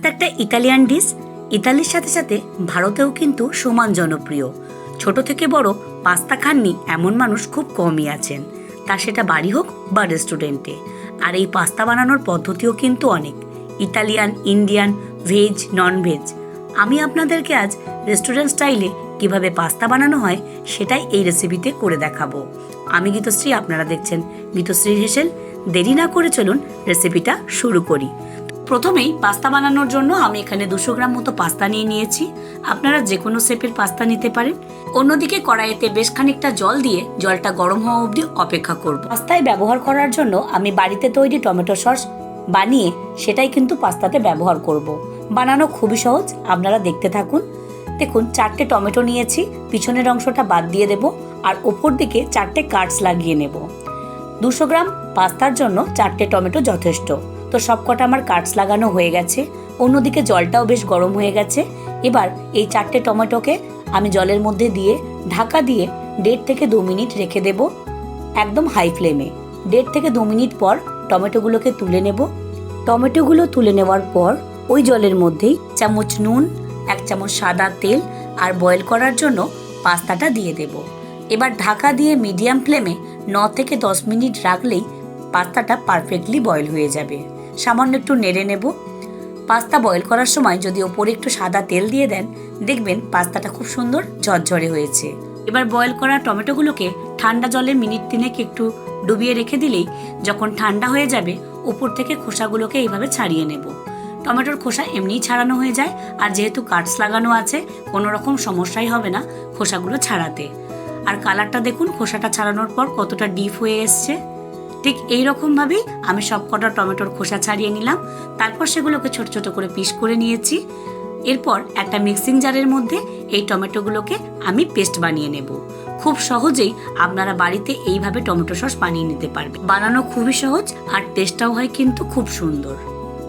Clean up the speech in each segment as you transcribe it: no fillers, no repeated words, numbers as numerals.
Pasta একটা Italian dish. ইতালির সাথে সাথে ভারতেও কিন্তু সমান জনপ্রিয়। ছোট থেকে বড় পাস্তা খাননি এমন মানুষ খুব কমই আছেন, তা সেটা বাড়ি হোক বা রেস্টুরেন্টে। আর এই পাস্তা বানানোর পদ্ধতিও কিন্তু অনেক, Italian, Indian, veg, non veg. আমি আপনাদেরকে আজ রেস্টুরেন্ট স্টাইলে কিভাবে পাস্তা বানানো হয় সেটাই এই রেসিপিতে করে দেখাবো। আমি গীতশ্রী, আপনারা দেখছেন গীতশ্রীর হেসেল। দেরি না করে চলুন রেসিপিটা শুরু করি। প্রথমেই পাস্তা বানানোর জন্য আমি এখানে 200 গ্রাম মতো পাস্তা নিয়ে নিয়েছি। আপনারা যে কোনো শেপের পাস্তা নিতে পারেন। অন্যদিকে কড়াইতে বেশ খানিকটা জল দিয়ে জলটা গরম হওয়া অবধি অপেক্ষা করব। পাস্তায় ব্যবহার করার জন্য আমি বাড়িতে তৈরি টমেটো সস বানিয়ে সেটাই কিন্তু পাস্তাতে ব্যবহার করব। বানানো খুবই সহজ, আপনারা দেখতে থাকুন। দেখুন, 4টে টমেটো নিয়েছি, পিছনের অংশটা বাদ দিয়ে দেব আর ওপর দিকে 4টে কাটস লাগিয়ে নেব। 200 গ্রাম পাস্তার জন্য 4টে টমেটো যথেষ্ট। তো সবকটা আমার কাটস লাগানো হয়ে গেছে। অন্যদিকে জলটাও বেশ গরম হয়ে গেছে। এবার এই 4টে টমেটোকে আমি জলের মধ্যে দিয়ে ঢাকা দিয়ে 1.5 থেকে 2 মিনিট রেখে দেব একদম হাই ফ্লেমে। 1.5 থেকে 2 মিনিট পর টমেটোগুলোকে তুলে নেব। টমেটোগুলো তুলে নেওয়ার পর ওই জলের মধ্যেই চামচ নুন, 1 চামচ সাদা তেল আর বয়েল করার জন্য পাস্তাটা দিয়ে দেব। এবার ঢাকা দিয়ে মিডিয়াম ফ্লেমে 9 থেকে 10 মিনিট রাখলেই পাস্তাটা পারফেক্টলি বয়েল হয়ে যাবে। সামান্য একটু নেড়ে নেব। পাস্তা বয়েল করার সময় যদি ওপরে একটু সাদা তেল দিয়ে দেন, দেখবেন পাস্তাটা খুব সুন্দর ঝরঝরে হয়েছে। এবার বয়েল করা টমেটোগুলোকে ঠান্ডা জলে মিনিট 3 একটু ডুবিয়ে রেখে দিলেই যখন ঠান্ডা হয়ে যাবে, উপর থেকে খোসাগুলোকে এইভাবে ছাড়িয়ে নেব। টমেটোর খোসা এমনিই ছাড়ানো হয়ে যায়, আর যেহেতু কাটস লাগানো আছে কোনো রকম সমস্যাই হবে না খোসাগুলো ছাড়াতে। আর কালারটা দেখুন, খোসাটা ছাড়ানোর পর কতটা ডিপ হয়ে এসছে। ঠিক এই রকমভাবেই আমি সবকটা টমেটোর খোসা ছাড়িয়ে নিলাম। তারপর সেগুলোকে ছোট ছোট করে পিস করে নিয়েছি। এরপর একটা মিক্সিং জারের মধ্যে এই টমেটোগুলোকে আমি পেস্ট বানিয়ে নেব। খুব সহজেই আপনারা বাড়িতে এইভাবে টমেটো সস বানিয়ে নিতে পারবেন। বানানো খুবই সহজ আর টেস্টটাও হয় কিন্তু খুব সুন্দর।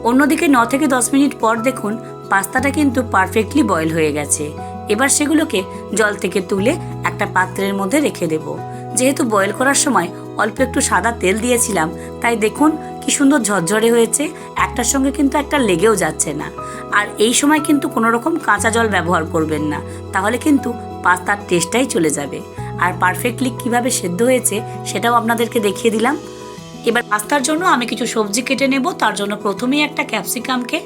অন্যদিকে 9 থেকে 10 মিনিট পর দেখুন পাস্তাটা কিন্তু পারফেক্টলি বয়েল হয়ে গেছে। এবার সেগুলোকে জল থেকে তুলে একটা পাত্রের মধ্যে রেখে দেব। যেহেতু বয়েল করার সময় অল্প একটু সাদা তেল দিয়েছিলাম, তাই দেখুন কি সুন্দর ঝরঝরে হয়েছে। একটার সঙ্গে কিন্তু একটা লেগেও যাচ্ছে না। আর এই সময় কিন্তু কোনো রকম কাঁচা জল ব্যবহার করবেন না, তাহলে কিন্তু পাস্তার টেস্টটাই চলে যাবে। আর পারফেক্টলি কিভাবে সেদ্ধ হয়েছে সেটাও আপনাদেরকে দেখিয়ে দিলাম। এবার পাস্তার জন্য আমি কিছু সবজি কেটে নেব। তার জন্য প্রথমেই একটা ক্যাপসিকামকে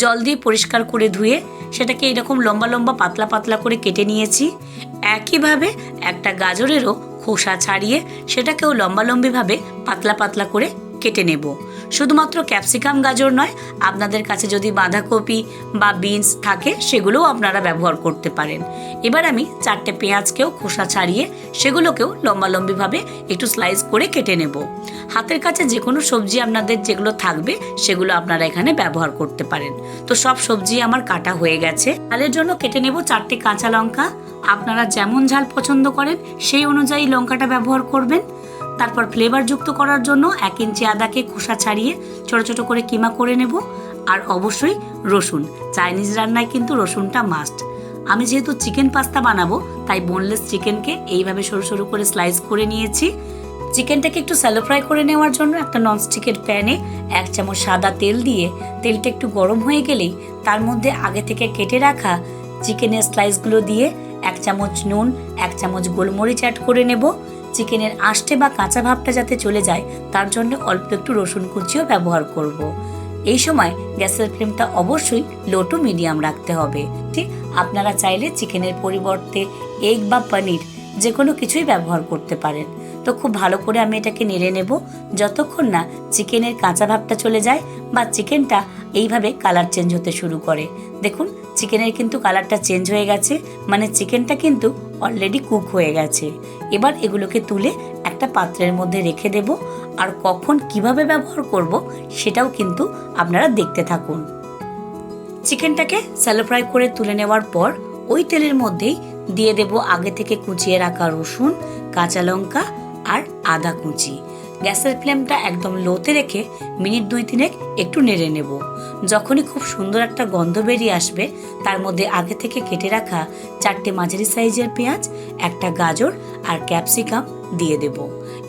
জল দিয়ে পরিষ্কার করে ধুয়ে সেটাকে এরকম লম্বা লম্বা পাতলা পাতলা করে কেটে নিয়েছি। একইভাবে একটা গাজরেরও খোসা ছাড়িয়ে সেটাকেও লম্বালম্বিভাবে পাতলা পাতলা করে কেটে নেব। শুধুমাত্র ক্যাপসিকাম গাজর নয়, আপনাদের কাছে যদি বাঁধাকপি বা বিনস থাকে সেগুলোও আপনারা ব্যবহার করতে পারেন। এবার আমি 4টে পেঁয়াজকেও খোসা ছাড়িয়ে সেগুলোকেও লম্বালম্বিভাবে একটু স্লাইস করে কেটে নেব। হাতের কাছে যে কোনো সবজি আপনাদের যেগুলো থাকবে সেগুলো আপনারা এখানে ব্যবহার করতে পারেন। তো সব সবজি আমার কাটা হয়ে গেছে। ঝালের জন্য কেটে নেব 4টে কাঁচা লঙ্কা। আপনারা যেমন ঝাল পছন্দ করেন সেই অনুযায়ী লঙ্কাটা ব্যবহার করবেন। তারপর ফ্লেভার যুক্ত করার জন্য 1 ইঞ্চি আদাকে খোসা ছাড়িয়ে ছোট ছোট করে কিমা করে নেব। আর অবশ্যই রসুন, চাইনিজ রান্নায় কিন্তু রসুনটা মাস্ট। আমি যেহেতু চিকেন পাস্তা বানাবো তাই বোনলেস চিকেনকে এইভাবে সরু সরু করে স্লাইস করে নিয়েছি। চিকেনটাকে একটু স্যালো ফ্রাই করে নেওয়ার জন্য একটা ননস্টিকের প্যানে 1 চামচ সাদা তেল দিয়ে তেলটা একটু গরম হয়ে গেলেই তার মধ্যে আগে থেকে কেটে রাখা চিকেনের স্লাইসগুলো দিয়ে 1 চামচ নুন, 1 চামচ গোলমরিচ অ্যাড করে নেব। চিকেনের আঁশটে বা কাঁচা ভাবটা যাতে চলে যায় তার জন্য অল্প একটু রসুন কুচিও ব্যবহার করব। এই সময় গ্যাসের ফ্লেমটা অবশ্যই লো টু মিডিয়াম রাখতে হবে। ঠিক, আপনারা চাইলে চিকেনের পরিবর্তে এগ বা পনির যে কোনো কিছুই ব্যবহার করতে পারেন। তো খুব ভালো করে আমি এটাকে নেড়ে নেব যতক্ষণ না চিকেনের কাঁচা ভাবটা চলে যায় বা চিকেনটা এইভাবে কালার চেঞ্জ হতে শুরু করে। দেখুন চিকেনের কিন্তু কালারটা চেঞ্জ হয়ে গেছে, মানে চিকেনটা কিন্তু অলরেডি কুক হয়ে গেছে। এবার এগুলোকে তুলে একটা পাত্রের মধ্যে রেখে দেব। আর কখন কিভাবে ব্যবহার করব সেটাও কিন্তু আপনারা দেখতে থাকুন। চিকেনটাকে স্যালো ফ্রাই করে তুলে নেওয়ার পর ওই তেলের মধ্যেই দিয়ে দেব আগে থেকে কুচিয়ে রাখা রসুন, কাঁচা লঙ্কা আর আদা কুচি। গ্যাসের ফ্লেমটা একদম লোতে রেখে মিনিট 2-3 একটু নেড়ে নেব। যখনই খুব সুন্দর একটা গন্ধ বেরিয়ে আসবে তার মধ্যে আগে থেকে কেটে রাখা 4টে মাঝারি সাইজের পেঁয়াজ, একটা গাজর আর ক্যাপসিকাম দিয়ে দেব।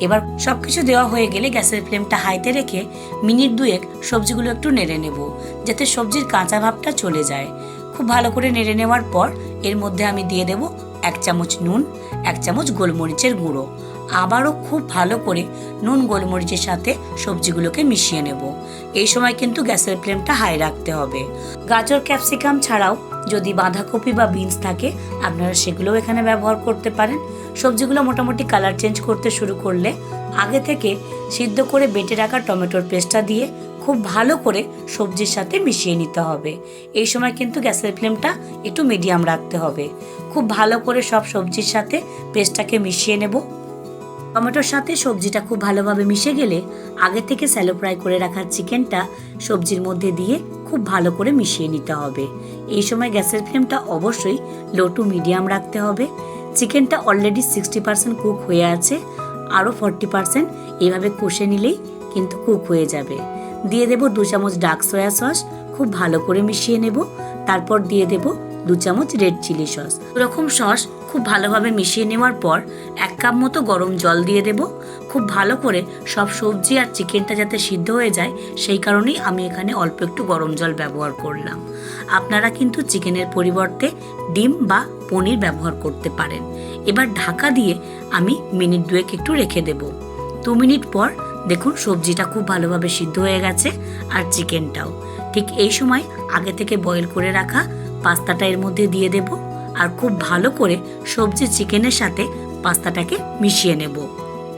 এবার সবকিছু দেওয়া হয়ে গেলে গ্যাসের ফ্লেমটা হাইতে রেখে মিনিট 2 সবজিগুলো একটু নেড়ে নেব, যাতে সবজির কাঁচা ভাবটা চলে যায়। খুব ভালো করে নেড়ে নেওয়ার পর এর মধ্যে আমি দিয়ে দেব 1 চামচ নুন, 1 চামচ গোলমরিচের গুঁড়ো। আবারও খুব ভালো করে নুন গোলমরিচের সাথে সবজিগুলোকে মিশিয়ে নেব। এই সময় কিন্তু গ্যাসের ফ্লেমটা হাই রাখতে হবে। গাজর ক্যাপসিকাম ছাড়াও যদি বাঁধাকপি বা বিনস থাকে আপনারা সেগুলোও এখানে ব্যবহার করতে পারেন। সবজিগুলো মোটামুটি কালার চেঞ্জ করতে শুরু করলে আগে থেকে সিদ্ধ করে বেটে রাখা টমেটোর পেস্টটা দিয়ে খুব ভালো করে সবজির সাথে মিশিয়ে নিতে হবে। এই সময় কিন্তু গ্যাসের ফ্লেমটা একটু মিডিয়াম রাখতে হবে। খুব ভালো করে সব সবজির সাথে পেস্টটাকে মিশিয়ে নেব। টমেটোর সাথে সবজিটা খুব ভালোভাবে মিশে গেলে আগে থেকে স্যালো ফ্রাই করে রাখা চিকেনটা সবজির মধ্যে দিয়ে খুব ভালো করে মিশিয়ে নিতে হবে। এই সময় গ্যাসের ফ্লেমটা অবশ্যই লো টু মিডিয়াম রাখতে হবে। চিকেনটা অলরেডি 60% কুক হয়ে আছে, আরও 40% এইভাবে কষে নিলেই কিন্তু কুক হয়ে যাবে। দিয়ে দেব 2 চামচ ডার্ক সয়া সস, খুব ভালো করে মিশিয়ে নেব। তারপর দিয়ে দেব 2 চামচ রেড চিলি সস। এরকম সস খুব ভালোভাবে মিশিয়ে নেওয়ার পর 1 কাপ মতো গরম জল দিয়ে দেব। খুব ভালো করে সব সবজি আর চিকেনটা যাতে সিদ্ধ হয়ে যায় সেই কারণেই আমি এখানে অল্প একটু গরম জল ব্যবহার করলাম। আপনারা কিন্তু চিকেনের পরিবর্তে ডিম বা পনির ব্যবহার করতে পারেন। এবার ঢাকা দিয়ে আমি মিনিট 2 একটু রেখে দেব। 2 মিনিট পর দেখুন সবজিটা খুব ভালোভাবে সিদ্ধ হয়ে গেছে আর চিকেনটাও। ঠিক এই সময় আগে থেকে বয়েল করে রাখা পাস্তাটা এর মধ্যে দিয়ে দেব আর খুব ভালো করে সবজি চিকেনের সাথে পাস্তাটাকে মিশিয়ে নেব।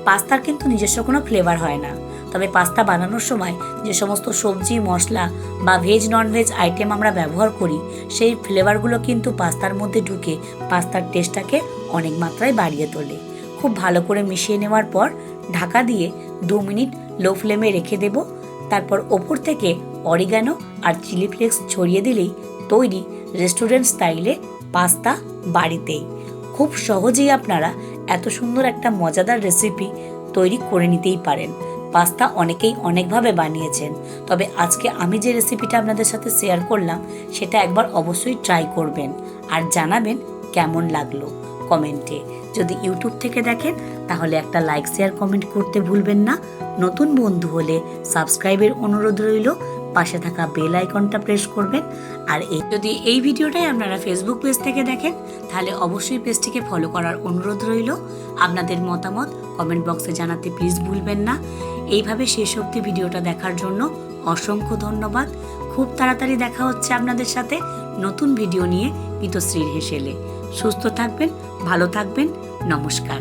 পাস্তার কিন্তু নিজস্ব কোনো ফ্লেভার হয় না, তবে পাস্তা বানানোর সময় যে সমস্ত সবজি মশলা বা ভেজ ননভেজ আইটেম আমরা ব্যবহার করি সেই ফ্লেভারগুলো কিন্তু পাস্তার মধ্যে ঢুকে পাস্তার টেস্টটাকে অনেক মাত্রায় বাড়িয়ে তোলে। খুব ভালো করে মিশিয়ে নেওয়ার পর ঢাকা দিয়ে 2 মিনিট লো ফ্লেমে রেখে দেব। তারপর ওপর থেকে অরিগানো আর চিলি ফ্লেক্স ছড়িয়ে দিলেই তৈরি রেস্টুরেন্ট স্টাইলে পাস্তা বাড়িতেই। খুব সহজেই আপনারা এত সুন্দর একটা মজাদার রেসিপি তৈরি করে নিতেই পারেন। পাস্তা অনেকেই অনেকভাবে বানিয়েছেন, তবে আজকে আমি যে রেসিপিটা আপনাদের সাথে শেয়ার করলাম সেটা একবার অবশ্যই ট্রাই করবেন আর জানাবেন কেমন লাগলো কমেন্টে। যদি ইউটিউব থেকে দেখেন তাহলে একটা লাইক শেয়ার কমেন্ট করতে ভুলবেন না। নতুন বন্ধু হলে সাবস্ক্রাইবের অনুরোধ রইল, পাশে থাকা বেল আইকনটা প্রেস করবেন। আর যদি এই ভিডিওটাই আপনারা ফেসবুক পেজ থেকে দেখেন তাহলে অবশ্যই পেজটিকে ফলো করার অনুরোধ রইল। আপনাদের মতামত কমেন্ট বক্সে জানাতে প্লিজ ভুলবেন না। এইভাবে শেষ অবধি ভিডিওটা দেখার জন্য অসংখ্য ধন্যবাদ। খুব তাড়াতাড়ি দেখা হচ্ছে আপনাদের সাথে নতুন ভিডিও নিয়ে পিতশ্রীর হেসেলে। সুস্থ থাকবেন, ভালো থাকবেন, নমস্কার।